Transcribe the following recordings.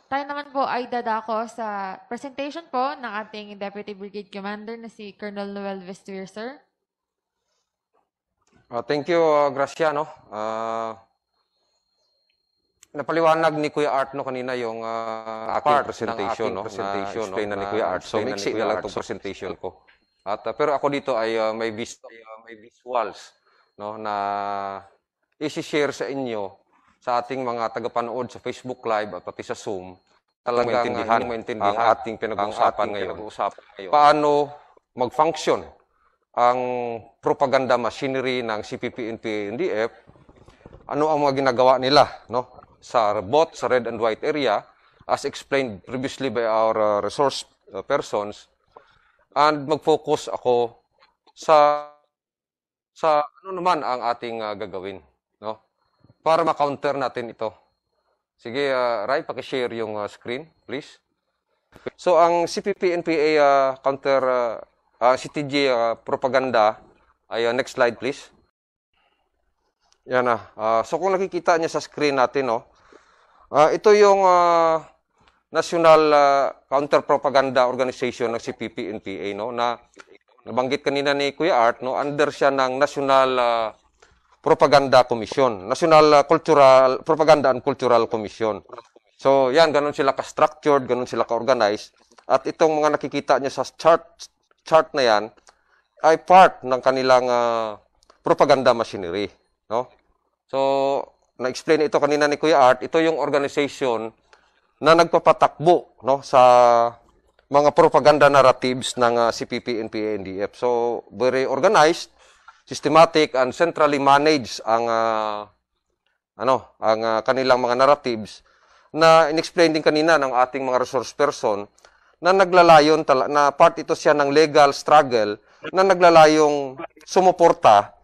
Tayo naman po ay dadako sa presentation po ng ating Deputy Brigade Commander na si Colonel Noel Vestuir, sir. Thank you, Graciano. Napaliwanag ni Kuya Art kanina yung aking presentation, na-explain na ni Kuya Art. So, mixi na lang itong presentation ko. Pero ako dito ay may visuals na isi-share sa inyo, sa ating mga tagapanood sa Facebook Live at pati sa Zoom, talagang maintindihan ang ating pinag-uusapan ngayon. Paano mag-function ang propaganda machinery ng CPP-NPA-NDF, ano ang mga ginagawa nila sa both sa red and white area, as explained previously by our resource persons, and mag-focus ako sa ano naman ang ating gagawin, para ma-counter natin ito. Sige, Rai, paki-share yung screen, please. So, ang CPP-NPA counter CTG propaganda ay next slide, please. Yan na. So, kung nakikita niya sa screen natin, ito yung National Counter-Propaganda Organization ng CPP-NPA, na nabanggit kanina ni Kuya Art, under siya ng National Propaganda Commission, National Propaganda and Cultural Commission. So, yan, ganun sila ka-structured, ganun sila ka-organized. At itong mga nakikita niya sa chart na yan, ay part ng kanilang propaganda machinery. So, na-explain ito kanina ni Kuya Art, ito yung organization na nagpapatakbo sa mga propaganda narratives ng CPP-NPA-NDF. So, very organized, systematic, and centrally managed ang kanilang mga narratives na in-explain din kanina ng ating mga resource person na naglalayon, na part ito siya ng legal struggle na naglalayong sumuporta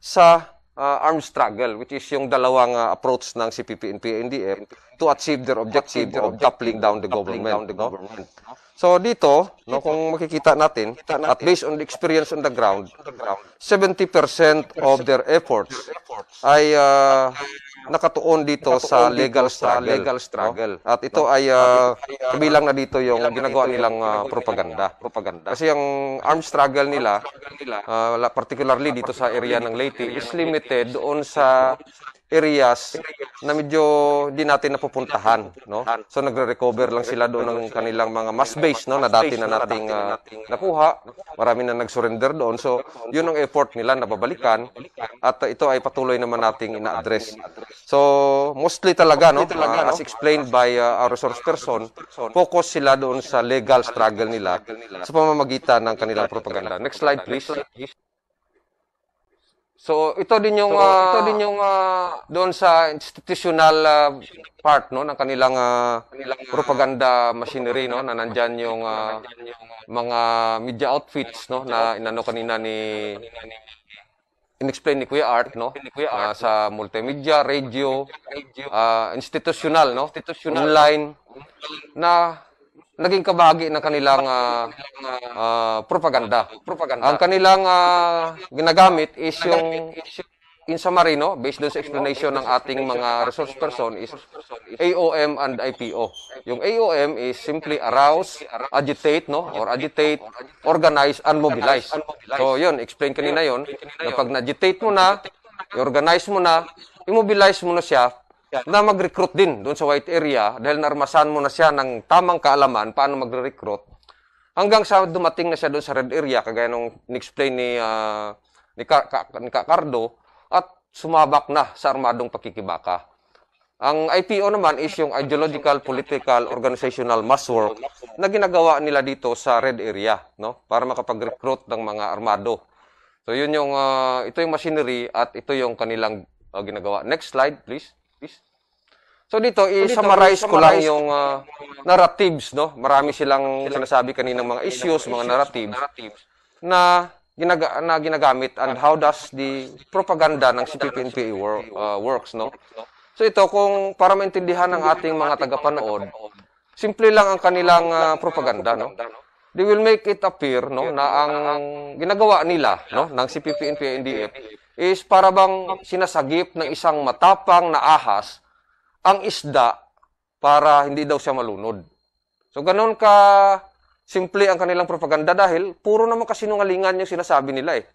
sa armed struggle, which is yung dalawang approach ng CPP-NPA-NDF to achieve their objective of toppling down the government. So dito, kung makikita natin, at based on the experience on the ground, 70% of their efforts ay nakatuon dito sa legal struggle. At ito ay kabilang na dito yung ginagawa nilang propaganda. Kasi yung armed struggle nila, particularly dito sa area ng Leyte, is limited doon sa areas na medyo di natin napupuntahan, So nagre-recover lang sila doon ng kanilang mga mass base, na dati na nating nakuha. Marami na nag-surrender doon. So yun ang effort nila na babalikan, at ito ay patuloy naman nating ina-address. So mostly talaga, as explained by our resource person, focus sila doon sa legal struggle nila sa pamamagitan ng kanilang propaganda. Next slide, please. So ito din yung doon sa institutional part ng kanilang propaganda machinery, na nandiyan yung mga media outfits na inano kanina in-explain ni Kuya Art, sa multimedia, radio, institutional, online, na naging kabahagi ng kanilang propaganda. Ang kanilang ginagamit is yung, in summary, based doon sa explanation ng ating mga resource person, is AOM and IPO. Yung AOM is simply arouse, agitate, or agitate, organize, and mobilize. So, yun, explain kanina yun, na pag na-agitate mo na, i-organize mo na, i-mobilize mo na siya, na mag-recruit din doon sa white area dahil narmasan mo na siya ng tamang kaalaman paano mag-recruit hanggang sa dumating na siya doon sa red area, kagaya nung in-explain ni Cardo, at sumabak na sa armadong pakikibaka. Ang IPO naman is yung ideological, political, organizational mass work na ginagawa nila dito sa red area, para makapag-recruit ng mga armado. So yun yung ito yung machinery at ito yung kanilang ginagawa. Next slide, please. So dito, i-summarize ko lang yung narratives, Marami silang sinasabi kaninang mga issues, mga narratives na ginagamit, and how does the propaganda ng CPP-NPA works, So ito, kung para maintindihan ng ating mga tagapanood, simple lang ang kanilang propaganda, They will make it appear, na ang ginagawa nila, ng CPP-NPA-NDF is para bang sinasagip ng isang matapang na ahas ang isda para hindi daw siya malunod. So, ganun ka simple ang kanilang propaganda dahil puro naman kasinungalingan yung sinasabi nila eh.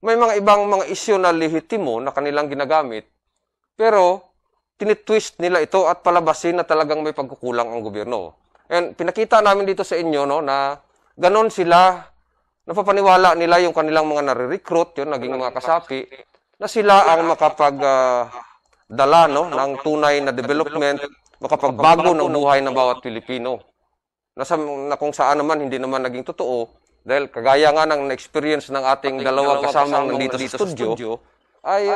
May mga ibang mga isyu na lehitimo na kanilang ginagamit, pero tinitwist nila ito at palabasin na talagang may pagkukulang ang gobyerno. And pinakita namin dito sa inyo no, na ganon sila, napapaniwala nila yung kanilang mga nare-recruit, yun, naging mga kasapi, na sila ang makapagdala no, ng tunay na development, makapagbago ng buhay ng bawat Pilipino. Na kung saan naman hindi naman naging totoo, dahil kagaya nga ng na-experience ng ating dalawang kasamang nandito sa studio, ay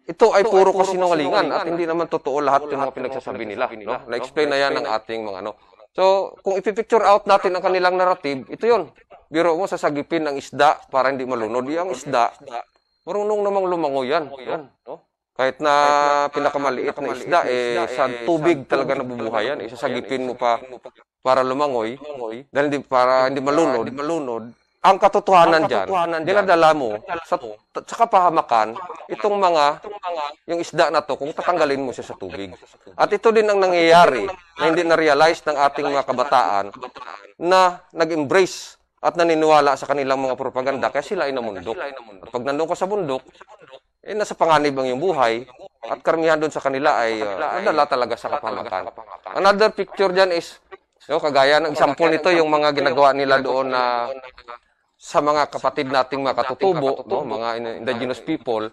ito ay puro kasinungalingan at hindi naman totoo lahat yung mga pinagsasabi nila. No? Na-explain na yan ng ating mga ano. So, kung ipipicture out natin ang kanilang narrative, ito yun. Biro mo, sasagipin ng isda para hindi malunod. Yung isda, marunong namang lumango yan. Yan no? Kahit na pinakamaliit na isda, sa tubig talaga nabubuhay yan. Isasagipin mo pa para lumangoy, dahil para hindi malunod. Ang katotohanan dyan, dinadala mo sa kapahamakan itong yung isda na to kung tatanggalin mo siya sa tubig. At ito din ang nangyayari na hindi na-realize ng ating mga kabataan na nag-embrace at naniniwala sa kanilang mga propaganda kaya sila ay namundok. At pag nandun ka sa bundok, nasa panganib ang iyong buhay at karamihan doon sa kanila ay nadala talaga sa kapahamakan. Another picture dyan is, kagaya ng example nito, yung mga ginagawa nila doon na sa mga kapatid nating mga katutubo, mga indigenous people,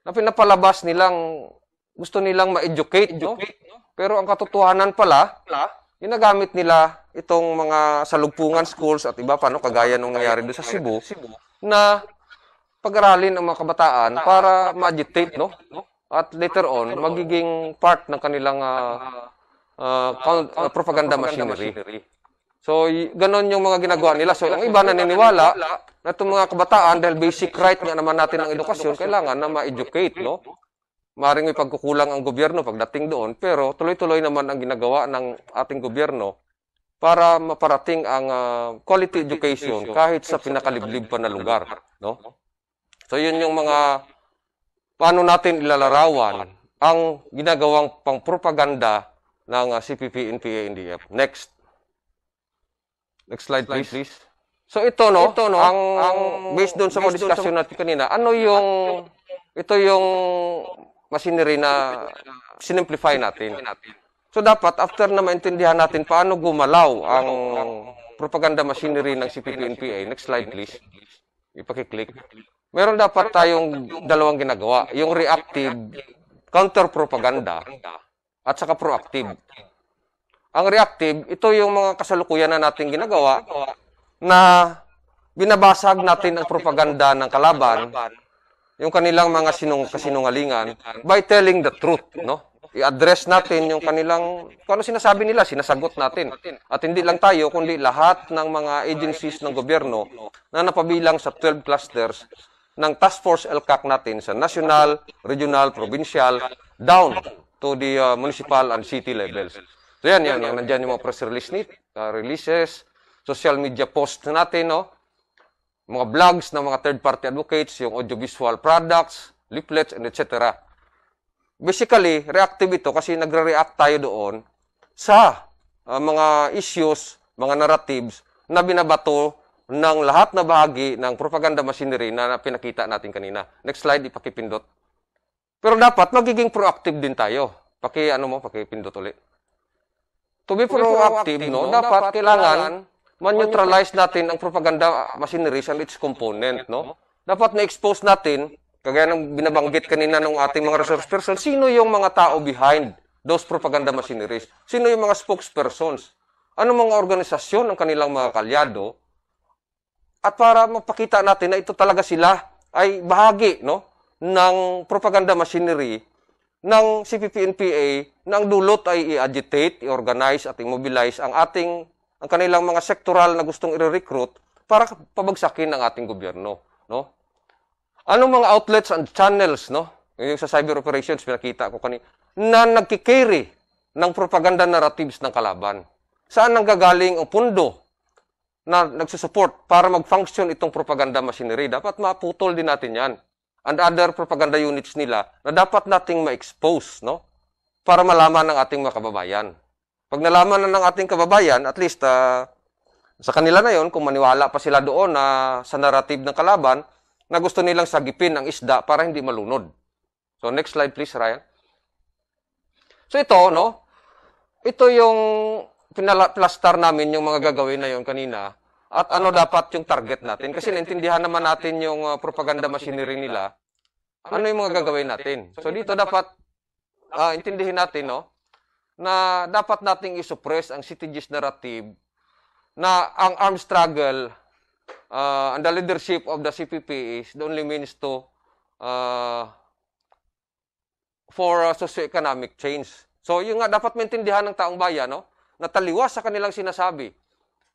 na pinapalabas nilang, gusto nilang ma-educate, pero ang katotohanan pala, ginagamit nila itong mga salugpungan schools at iba pa, kagaya nung nangyari doon sa Cebu, na pag-aralin ang mga kabataan para ma-agitate, at later on, magiging part ng kanilang propaganda machinery. So, ganon yung mga ginagawa nila. So, ang iba naniniwala na itong mga kabataan, dahil basic right nga naman natin ng edukasyon, kailangan na ma-educate, Maring may pagkukulang ang gobyerno pagdating doon, pero tuloy-tuloy naman ang ginagawa ng ating gobyerno para maparating ang quality education kahit sa pinakaliblib pa na lugar, So, yun yung mga paano natin ilalarawan ang ginagawang pang-propaganda ng CPP, NPA, NDF. Next slide, please. So, ito, ang based doon sa mga discussion natin kanina, ito yung machinery na sinimplify natin. So, dapat, after na maintindihan natin paano gumalaw ang propaganda machinery ng CPP, NPA, next slide, please. Ipakiklik. Meron dapat tayong dalawang ginagawa. Yung reactive, counter-propaganda, at saka proactive. Ang reactive, ito yung mga kasalukuyan na natin ginagawa na binabasag natin ang propaganda ng kalaban, yung kanilang mga kasinungalingan, by telling the truth, I-address natin yung kanilang, kung ano sinasabi nila, sinasagot natin. At hindi lang tayo, kundi lahat ng mga agencies ng gobyerno na napabilang sa 12 clusters ng Task Force LCAC natin sa national, regional, provincial, down to the municipal and city levels. So yan, nandyan yung mga press releases, social media posts natin, mga blogs ng mga third-party advocates, yung audiovisual products, leaflets, and etc. Basically, reactive ito kasi nagre-react tayo doon sa mga issues, mga narratives na binabato ng lahat na bahagi ng propaganda machinery na pinakita natin kanina. Next slide, ipakipindot. Pero dapat magiging proactive din tayo. Pakipindot ulit. To be proactive, dapat kailangan man-neutralize natin ang propaganda machinery and its component, Dapat na-expose natin, kagaya ng binabanggit kanina ng ating mga resource person, sino yung mga tao behind those propaganda machineries? Sino yung mga spokespersons? Ano mga organisasyon ng kanilang mga kalyado? At para mapakita natin na ito talaga sila ay bahagi, ng propaganda machinery ng CPP-NPA na ang dulot ay i-agitate, i-organize at i-mobilize ang kanilang mga sektoral na gustong i-recruit para pabagsakin ang ating gobyerno, Anong mga outlets and channels, yung sa cyber operations pinakita ko kanina, na nagkikerry ng propaganda narratives ng kalaban? Saan nanggagaling ang pundo na nagsusupport para mag-function itong propaganda machinery? Dapat maputol din natin yan. And other propaganda units nila na dapat nating ma-expose, para malaman ng ating mga kababayan. Pag nalaman na ng ating kababayan, at least sa kanila na yon, kung maniwala pa sila doon na sa narrative ng kalaban, na gusto nilang sagipin ang isda para hindi malunod. So next slide please, Ryan. So ito, no? Ito yung pinaplastar namin yung mga gagawin na yon kanina. At ano dapat yung target natin? Kasi naintindihan naman natin yung propaganda machinery nila. Ano yung mga gagawin natin? So dito dapat intindihin natin, no? Na dapat nating isuppress ang CTG's narrative na ang armed struggle and the leadership of the CPP is the only means to for socio-economic change. So, yung nga dapat maintindihan ng taong bayan, no? Na taliwas sa kanilang sinasabi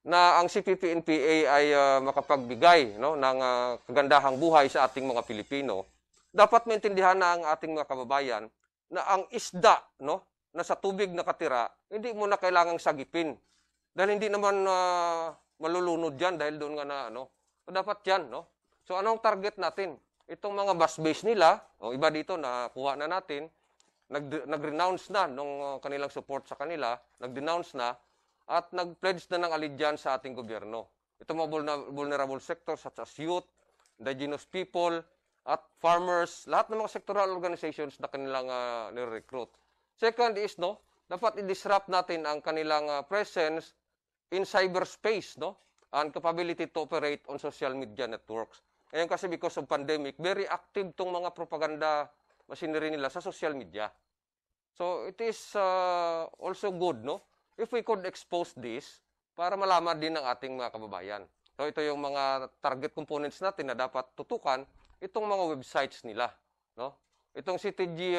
na ang CPP-NPA ay makapagbigay, no, ng kagandahang buhay sa ating mga Pilipino. Dapat maintindihan na ang ating mga kababayan na ang isda, no, na sa tubig nakatira, hindi mo na kailangang sagipin. Dahil hindi naman malulunod yan dahil doon nga na, ano. So, dapat yan, no? So, anong target natin? Itong mga bus base nila, o iba dito na kuha na natin, nag-renounce na nung kanilang support sa kanila, nag-denounce na, at nag-pledge na ng allegiance sa ating gobyerno. Itong mga vulnerable sectors such as youth, indigenous people, at farmers, lahat ng mga sectoral organizations na kanilang nire-recruit. Second is, no, dapat i-disrupt natin ang kanilang presence in cyberspace, no, and capability to operate on social media networks. Ngayon kasi because of pandemic, very active tong mga propaganda machinery nila sa social media. So it is also good, no, if we could expose this para malaman din ng ating mga kababayan. So ito yung mga target components natin na dapat tutukan, itong mga websites nila, no? Itong CTG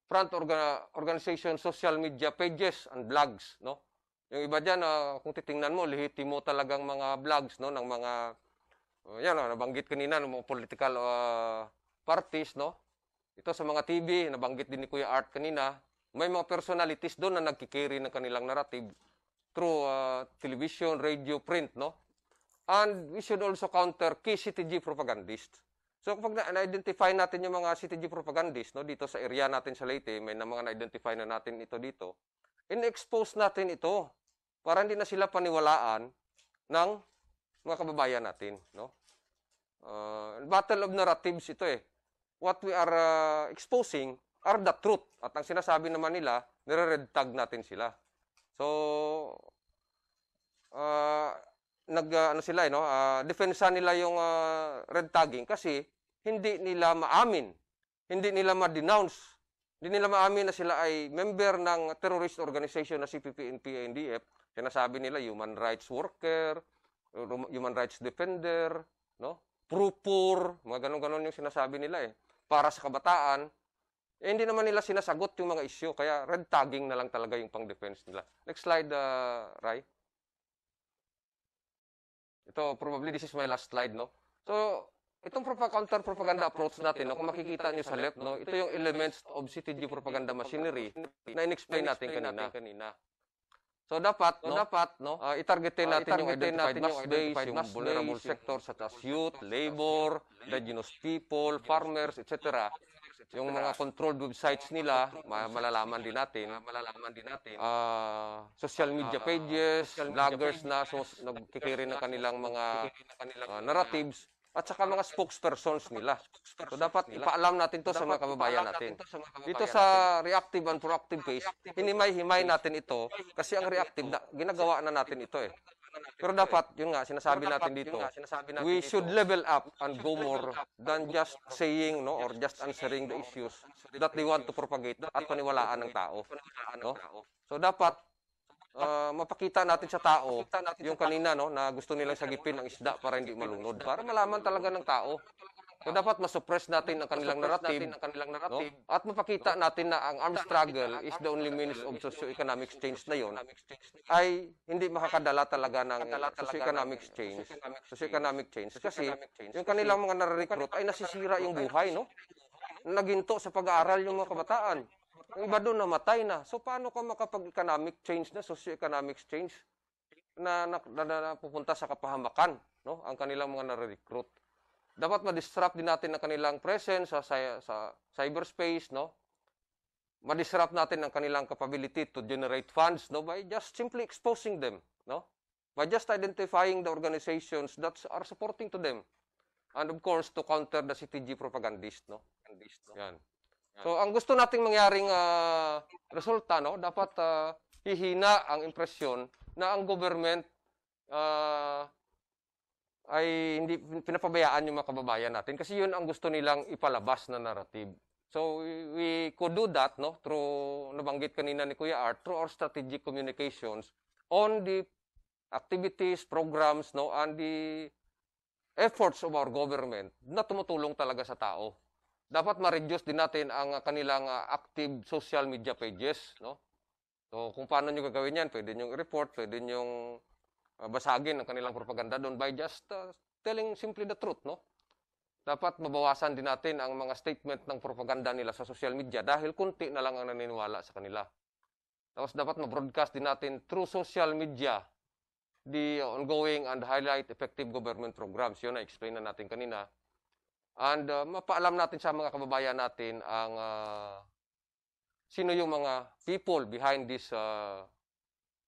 front organization social media pages and blogs, no? Yung iba diyan kung titingnan mo, lehitimo talagang mga blogs, no, ng mga yan, nabanggit kanina ng mga political parties, no? Ito sa mga TV, nabanggit din ni Kuya Art kanina, may mga personalities doon na nagkikerry ng kanilang narrative through television, radio, print, no? And we should also counter key CTG propagandists. So kapag na-identify natin yung mga CTG propagandists, no, dito sa area natin sa Leyte, may mga na-identify na natin ito dito, in-expose natin ito para hindi na sila paniwalaan ng mga kababayan natin, no? Battle of narratives ito eh. What we are exposing are the truth. At ang sinasabi naman nila, nire-red tag natin sila. So, ano sila, no? Defensa nila yung red tagging kasi hindi nila maamin, hindi nila ma-denounce, hindi nila maamin na sila ay member ng terrorist organization na CPP, NPA, NDF. Sinasabi nila human rights worker, human rights defender, no? Prupur, mga ganon-ganon yung sinasabi nila eh. Para sa kabataan, hindi naman nila sinasagot yung mga issue, kaya red tagging na lang talaga yung pang-defense nila. Next slide, Rai. Ito, probably this is my last slide, no? So, itong counter-propaganda approach natin, no, kung makikita nyo sa left, no, ito yung elements of CTG propaganda machinery na in-explain natin kanina. So dapat no, i-targetin natin yung identified mass base, yung vulnerable sectors such as youth, labor, indigenous people, farmers, etc. Yung mga controlled websites nila, malalaman din natin. Social media pages, vloggers na nagkikiri ng kanilang mga narratives, at saka mga spokespersons nila. So dapat ipaalam natin to sa mga kababayan natin. Dito sa reactive and proactive phase, hinimay-himay natin ito kasi ang reactive, ginagawa na natin ito eh. Pero dapat, yun nga, sinasabi natin dito, we should level up and go more than just saying, no, or just answering the issues that they want to propagate at paniwalaan ng tao. No? So dapat, mapakita natin sa tao yung kanina, no, na gusto nilang sagipin ang isda para hindi malunod, para malaman talaga ng tao. So dapat masuppress natin ang kanilang narrative, no? At mapakita natin na ang armed struggle is the only means of socio-economic change na yun ay hindi makakadala talaga ng socio-economic change kasi yung kanilang mga nare-recruit ay nasisira yung buhay, no? Naginto sa pag-aaral yung mga kabataan. Yung iba doon namatay na. So, paano ka makapag-economic change na, socio-economic change na pupunta sa kapahamakan, no? Ang kanilang mga nare-recruit. Dapat ma-disrupt din natin ang kanilang presence sa cyberspace, no? madisrupt natin ang kanilang capability to generate funds, no, by just simply exposing them, no, by just identifying the organizations that are supporting to them, and of course to counter the CTG propagandist, no. Yan. So ang gusto nating mangyaring resulta, no, dapat hihina ang impresyon na ang government ay hindi pinapabayaan yung mga kababayan natin, kasi yun ang gusto nilang ipalabas na narrative. So we could do that, no, through, nabanggit kanina ni Kuya Art, through our strategic communications on the activities, programs, no, and the efforts of our government na tumutulong talaga sa tao. Dapat ma-reduce din natin ang kanilang active social media pages, no. So kung paano nyo gagawin yan, pwede nyo i-report, pwede nyo basagin ang kanilang propaganda doon by just telling simply the truth, no. Dapat mabawasan din natin ang mga statement ng propaganda nila sa social media dahil kunti na lang ang naniniwala sa kanila. Tapos dapat ma-broadcast din natin through social media the ongoing and highlight effective government programs. Yun na explain na natin kanina. And mapaalam natin sa mga kababayan natin ang sino yung mga people behind this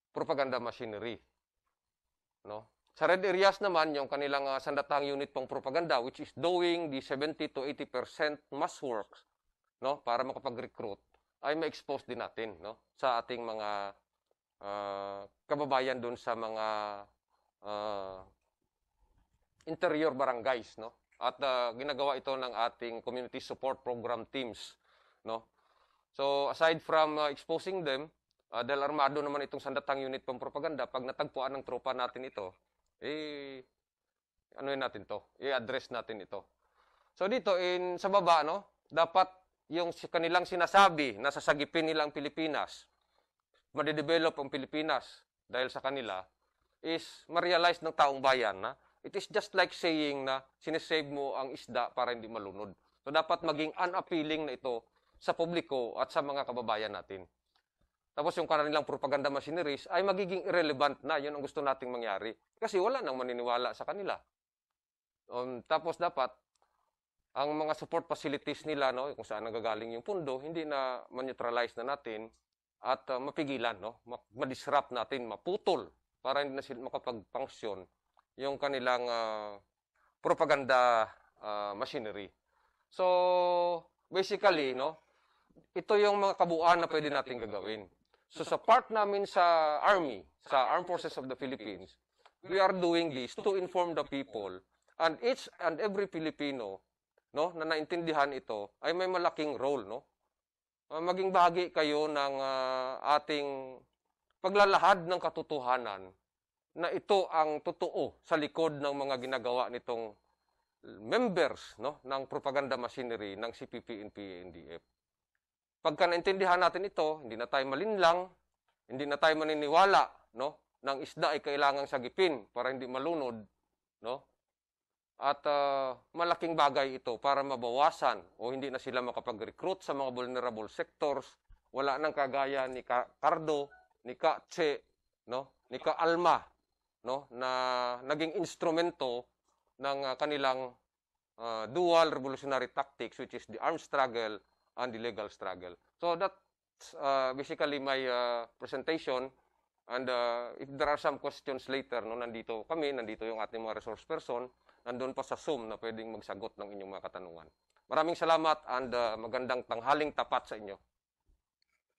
propaganda machinery, no? Sa red areas naman, yung kanilang sandatahang unit pang propaganda, which is doing the 70 to 80% mass work, no, para makapag-recruit, ay ma-expose din natin, no, sa ating mga kababayan doon sa mga interior barangays, no. At ginagawa ito ng ating community support program teams, no. So aside from exposing them, dahil armado naman itong sandatang unit pang propaganda, pag natagpuan ng tropa natin ito, ano natin to? I-address natin ito. So dito sa baba, no, dapat yung kanilang sinasabi na sasagipin nilang Pilipinas, ma-develop ang Pilipinas dahil sa kanila, is ma-realize ng taong bayan na it is just like saying na sinesave mo ang isda para hindi malunod. So dapat maging unappealing na ito sa publiko at sa mga kababayan natin. Tapos yung kanilang propaganda machineries ay magiging irrelevant na. Yun ang gusto nating mangyari. Kasi wala nang maniniwala sa kanila. Tapos dapat, ang mga support facilities nila, no, kung saan nagagaling yung pundo, hindi na ma-neutralize na natin at mapigilan, no, ma-disrupt natin, maputol para hindi na sila makapag-function yung kanilang propaganda machinery. So, basically, no, ito yung mga kabuuan na pwede natin gagawin. So sa part namin sa Army, sa Armed Forces of the Philippines, we are doing this to inform the people, and each and every Filipino, no, na naintindihan ito ay may malaking role, no. Maging bahagi kayo ng ating paglalahad ng katotohanan na ito ang totoo sa likod ng mga ginagawa nitong members, no, ng propaganda machinery ng CPP-NP NDF. Pagka naintindihan natin ito, hindi na tayo malinlang, hindi na tayo maniniwala, no, ng isda ay kailangang sagipin para hindi malunod, no? At malaking bagay ito para mabawasan o hindi na sila makapag-recruit sa mga vulnerable sectors. Wala nang kagaya ni Cardo, ni Katse, no, ni Alma, no, na naging instrumento ng kanilang dual revolutionary tactics, which is the armed struggle and the legal struggle. So that's basically my presentation. And if there are some questions later, no, nandito yung ating mga resource person, nandun pa sa Zoom na pwedeng magsagot ng inyong mga katanungan. Maraming salamat and magandang tanghaling tapat sa inyo.